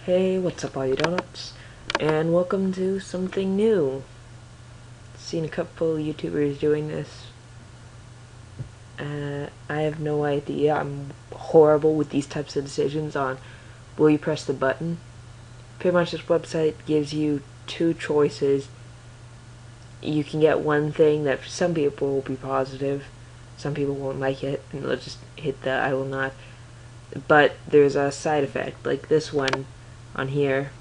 Hey, what's up all you donuts? And welcome to something new. Seen a couple YouTubers doing this. I have no idea. I'm horrible with these types of decisions on will you press the button. Pretty much this website gives you two choices. You can get one thing that for some people will be positive. Some people won't like it and they'll just hit the I will not. But there's a side effect, like this one on here.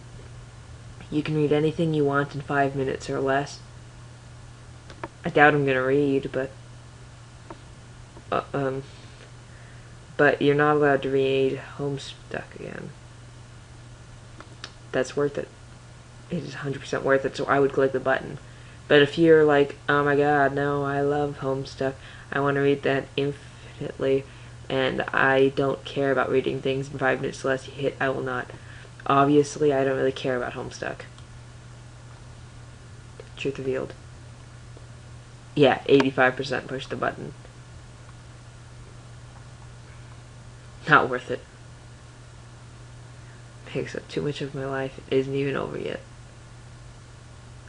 You can read anything you want in 5 minutes or less. I doubt I'm gonna read, uh, um, but you're not allowed to read Homestuck again. That's worth it. It is 100% worth it, so I would click the button. But if you're like, oh my god, no, I love Homestuck, I want to read that infinitely, and I don't care about reading things in 5 minutes or less, you hit I will not. Obviously, I don't really care about Homestuck. Truth revealed. Yeah, 85% push the button. Not worth it. Takes up too much of my life. It isn't even over yet.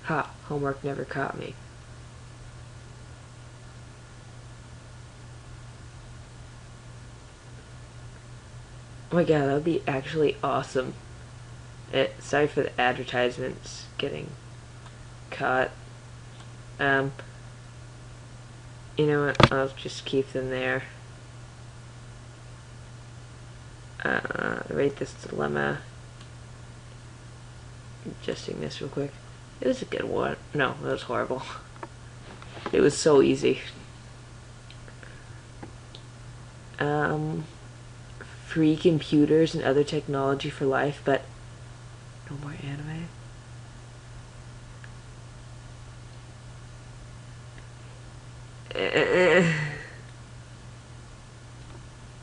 Ha, homework never caught me. Oh my god, that would be actually awesome. Sorry for the advertisements getting caught. You know what, I'll just keep them there. Rate this dilemma. Adjusting this real quick. It was a good one. No, it was horrible. It was so easy. Free computers and other technology for life, but no more anime.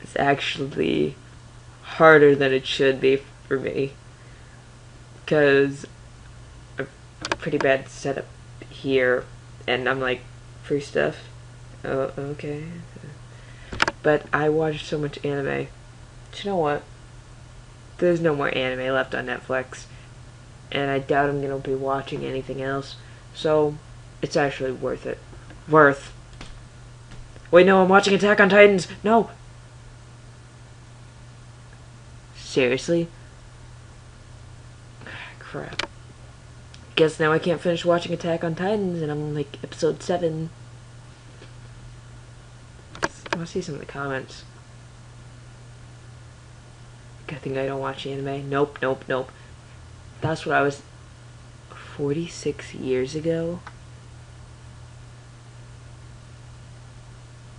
It's actually harder than it should be for me, because a pretty bad setup here, and I'm like, free stuff? Oh, okay. But I watch so much anime. But you know what? There's no more anime left on Netflix, and I doubt I'm gonna be watching anything else, so it's actually worth it. Worth. Wait, no, I'm watching Attack on Titans! No! Seriously? Crap. Guess now I can't finish watching Attack on Titans, and I'm like episode 7. I want to see some of the comments. Good thing I don't watch anime. Nope, nope, nope. That's what I was 46 years ago.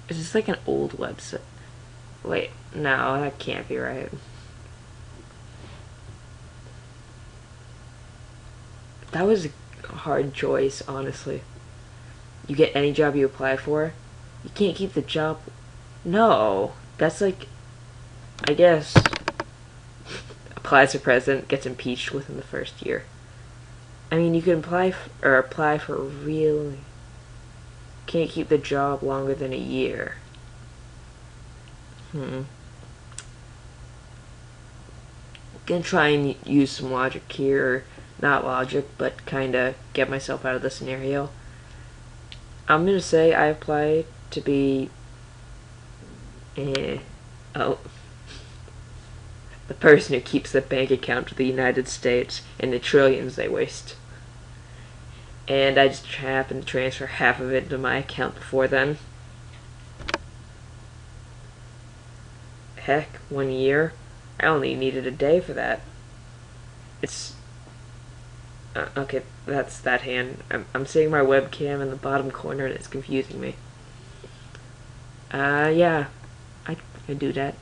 Is this like an old website? Wait, no, that can't be right. That was a hard choice, honestly. You get any job you apply for, you can't keep the job. No, that's like, I guess, applies for president, gets impeached within the first year. I mean, you can apply for really can't keep the job longer than a year. Gonna try and use some logic here, not logic, but kinda get myself out of the scenario. I'm gonna say I applied to be oh, the person who keeps the bank account of the United States and the trillions they waste. And I just happened to transfer half of it into my account before then. Heck, 1 year? I only needed a day for that. It's okay, that's that hand. I'm seeing my webcam in the bottom corner and it's confusing me. Yeah, I can do that.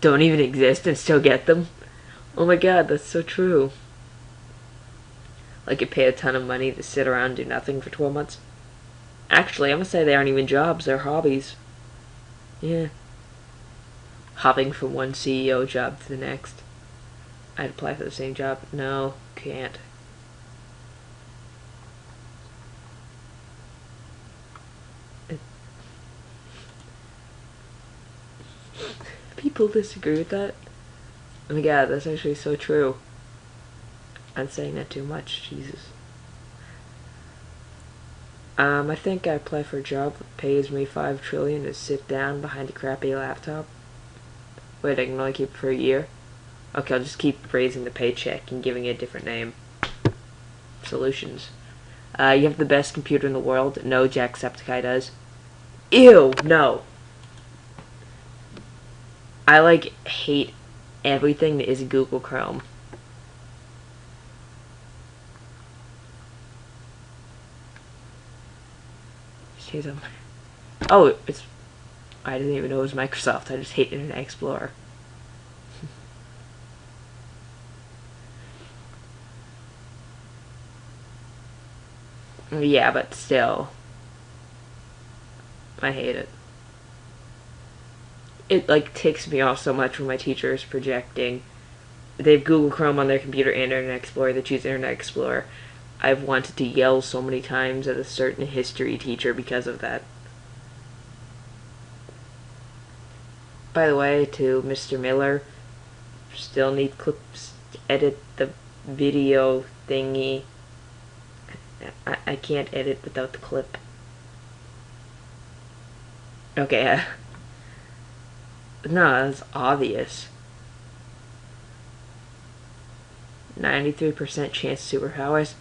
Don't even exist and still get them? Oh my god, that's so true. Like you pay a ton of money to sit around and do nothing for 12 months. Actually, I'm gonna say they aren't even jobs, they're hobbies. Yeah. Hopping from one CEO job to the next. I'd apply for the same job. No, can't. people disagree with that. Oh my god, that's actually so true. I'm saying that too much, Jesus. I think I apply for a job that pays me $5 trillion to sit down behind a crappy laptop. Wait, I can only keep it for a year? Okay, I'll just keep raising the paycheck and giving it a different name. Solutions. You have the best computer in the world. No, Jacksepticeye does. Ew, no. I hate everything that is Google Chrome. Oh, I didn't even know it was Microsoft. I just hate Internet Explorer. Yeah, but still. I hate it. It ticks me off so much when my teacher is projecting. They have Google Chrome on their computer and Internet Explorer. They choose Internet Explorer. I've wanted to yell so many times at a certain history teacher because of that. By the way, to Mr. Miller, still need clips to edit the video thingy. I can't edit without the clip. Okay, no, that's obvious. 93% chance superpowers.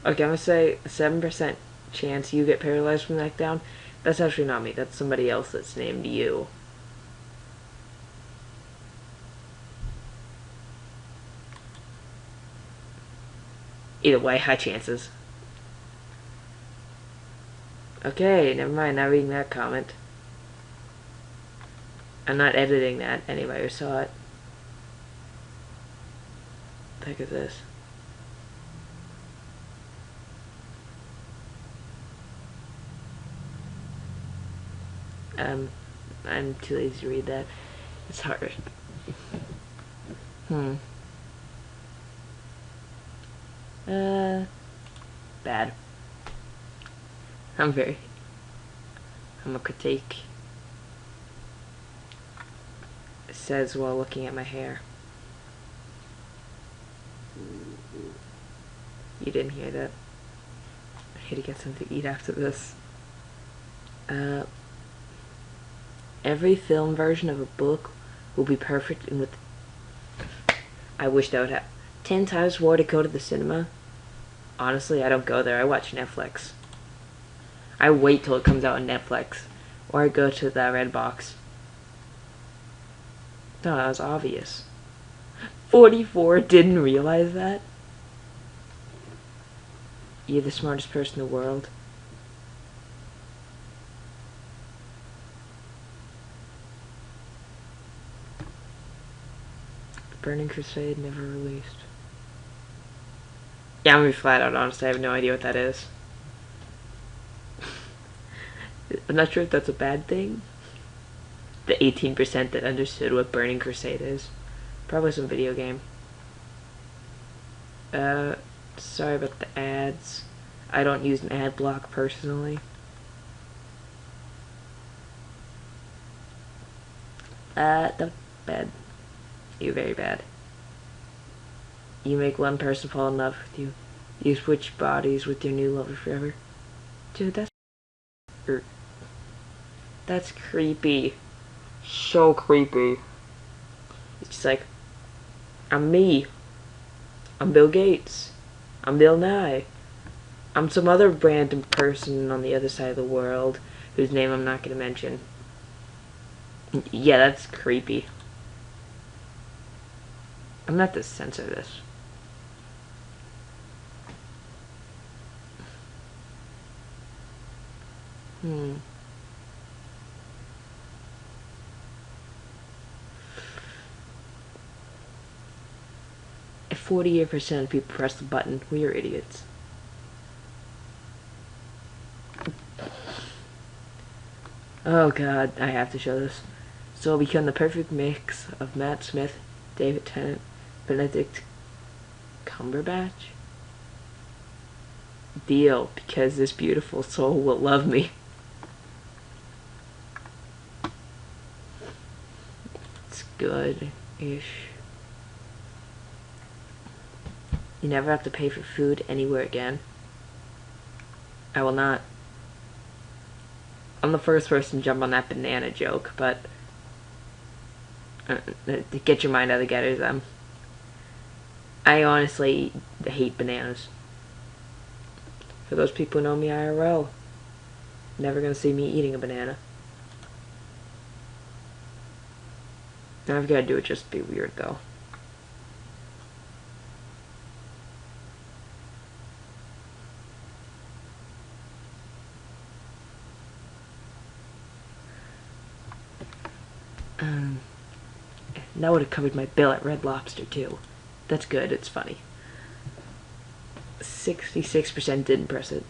Okay, I'm gonna say 7% chance you get paralyzed from the neck down. That's actually not me. That's somebody else that's named you. Either way, high chances. Okay, never mind. Not reading that comment. I'm not editing that. Anybody who saw it. What the heck is this? I'm too lazy to read that. It's hard. Bad. I'm a critique. It says while looking at my hair. You didn't hear that. I need to get something to eat after this. Every film version of a book will be perfect and with... I wish that would have 10 times more to go to the cinema. Honestly, I don't go there. I watch Netflix. I wait till it comes out on Netflix. Or I go to the Redbox. No, that was obvious. 44 didn't realize that? You're the smartest person in the world. Burning Crusade never released. Yeah, I'm gonna be flat out honest. I have no idea what that is. I'm not sure if that's a bad thing. The 18% that understood what Burning Crusade is. Probably some video game. Sorry about the ads. I don't use an ad block personally. That's bad. You're very bad. You make one person fall in love with you. You switch bodies with your new lover forever. Dude, that's creepy. So creepy. It's just like, I'm me. I'm Bill Gates. I'm Bill Nye. I'm some other random person on the other side of the world whose name I'm not going to mention. Yeah, that's creepy. I'm gonna have to censor this. If 48% of people press the button, we are idiots. Oh god, I have to show this. So it'll become the perfect mix of Matt Smith, David Tennant, Benedict Cumberbatch? Deal, because this beautiful soul will love me. It's good-ish. You never have to pay for food anywhere again. I will not. I'm the first person to jump on that banana joke, but get your mind out of the gutter. I honestly hate bananas. For those people who know me IRL, never gonna see me eating a banana. I've gotta do it just to be weird though. That would have covered my bill at Red Lobster too. That's good, it's funny. 66% didn't press it.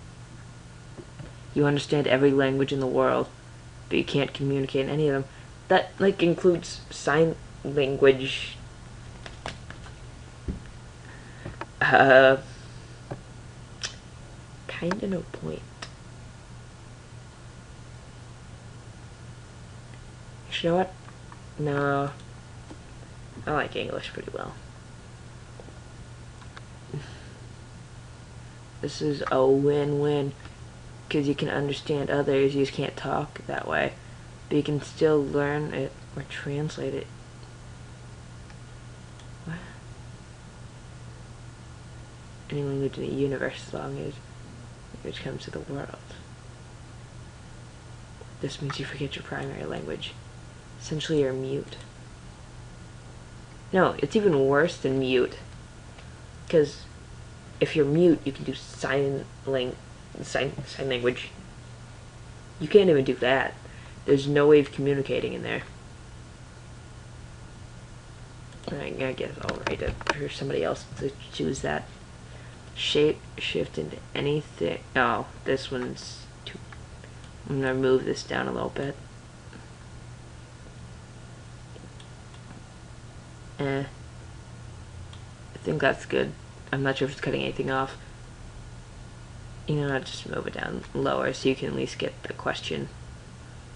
You understand every language in the world, but you can't communicate in any of them. That, like, includes sign language. Kinda no point. You know what? No. I like English pretty well. This is a win-win, because you can understand others, you just can't talk that way. But you can still learn it or translate it. What? Any language in the universe, as long as language comes to the world. This means you forget your primary language. Essentially, you're mute. No, it's even worse than mute. Because if you're mute, you can do sign language. You can't even do that. There's no way of communicating in there. I guess I'll write it for somebody else to choose that. Shape shift into anything. Oh, this one's too. I'm gonna move this down a little bit. I think that's good. I'm not sure if it's cutting anything off. You know, I'll just move it down lower so you can at least get the question.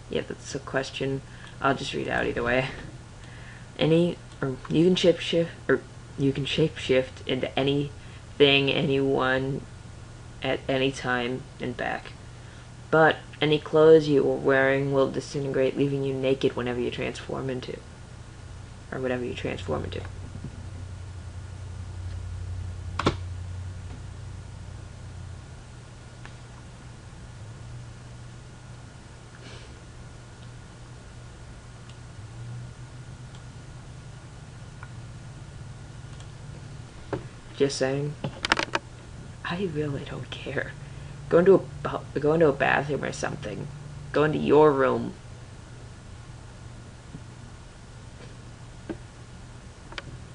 Yeah, that's a question. I'll just read out either way. You can shape shift into anything, anyone, at any time and back. But any clothes you are wearing will disintegrate, leaving you naked whenever you transform into. Or whatever you transform into. Just saying. I really don't care. Go into a bathroom or something. Go into your room.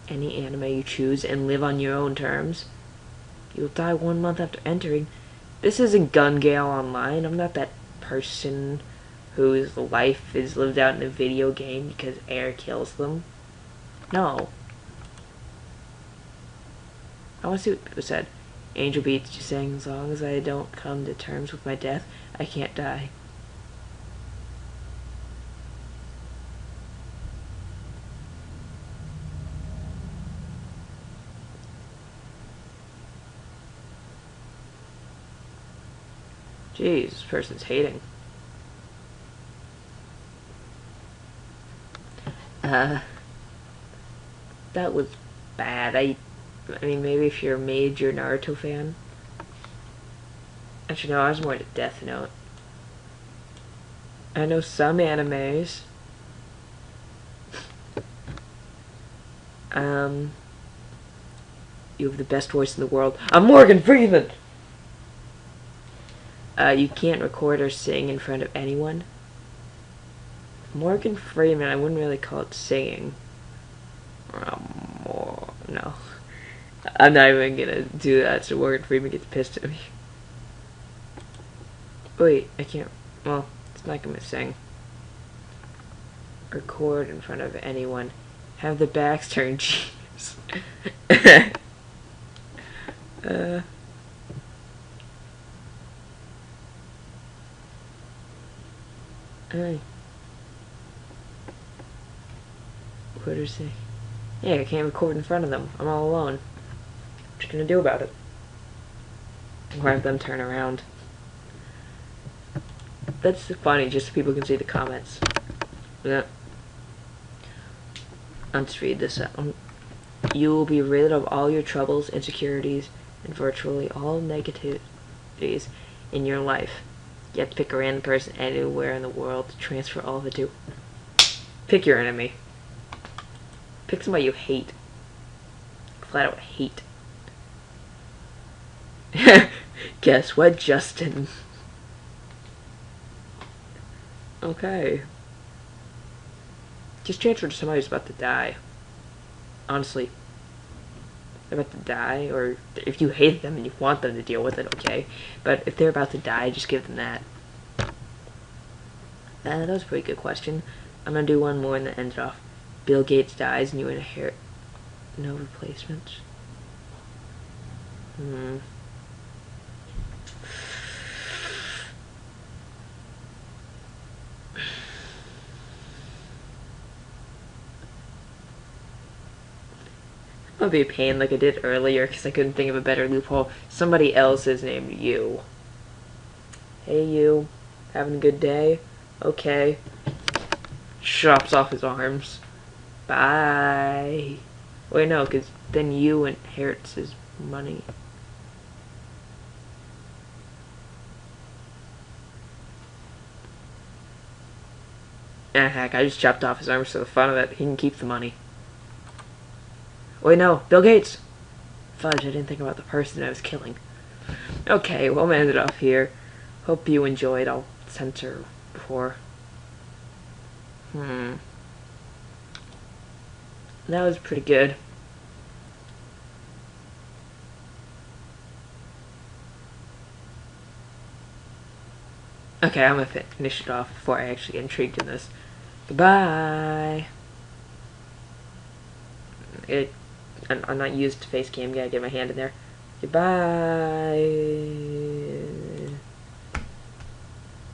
Any anime you choose and live on your own terms. You'll die 1 month after entering. This isn't Gun Gale Online. I'm not that person whose life is lived out in a video game because air kills them. No. I want to see what people said. Angel Beats just saying, as long as I don't come to terms with my death, I can't die. Jeez, this person's hating. That was bad. I mean, maybe if you're a major Naruto fan. Actually, no, I was more into Death Note. I know some animes. You have the best voice in the world. I'm Morgan Freeman! You can't record or sing in front of anyone. Morgan Freeman, I wouldn't really call it singing. No. I'm not even gonna do that so Morgan Freeman gets pissed at me. Wait, I can't. Well, it's not gonna sing. record in front of anyone. Have their backs turned. Jeez. Hey. What did I say? Yeah, I can't record in front of them. I'm all alone. What you gonna do about it? Or have them turn around. That's funny, just so people can see the comments. Yeah. Let's read this out. You will be rid of all your troubles, insecurities, and virtually all negativities in your life. You have to pick a random person anywhere in the world to transfer all of it to. Pick your enemy. Pick somebody you hate. Flat out hate. Guess what, Justin? Okay. Just transfer to somebody who's about to die. Honestly. They're about to die, or if you hate them and you want them to deal with it, okay. But if they're about to die, just give them that. That was a pretty good question. I'm gonna do one more and then end it off. Bill Gates dies and you inherit no replacements. I'll be a pain like I did earlier because I couldn't think of a better loophole. Somebody else is named you. Hey you, having a good day? Okay. Chops off his arms. Bye. Wait, no, because then you inherits his money. Ah, heck, I just chopped off his arms for the fun of it. He can keep the money. Wait, no, Bill Gates! Fudge, I didn't think about the person I was killing. Okay, well, I'm gonna end it off here. Hope you enjoyed. I'll censor before. That was pretty good. Okay, I'm gonna finish it off before I actually get intrigued in this. Goodbye! I'm not used to face cam. Gotta get my hand in there. Goodbye!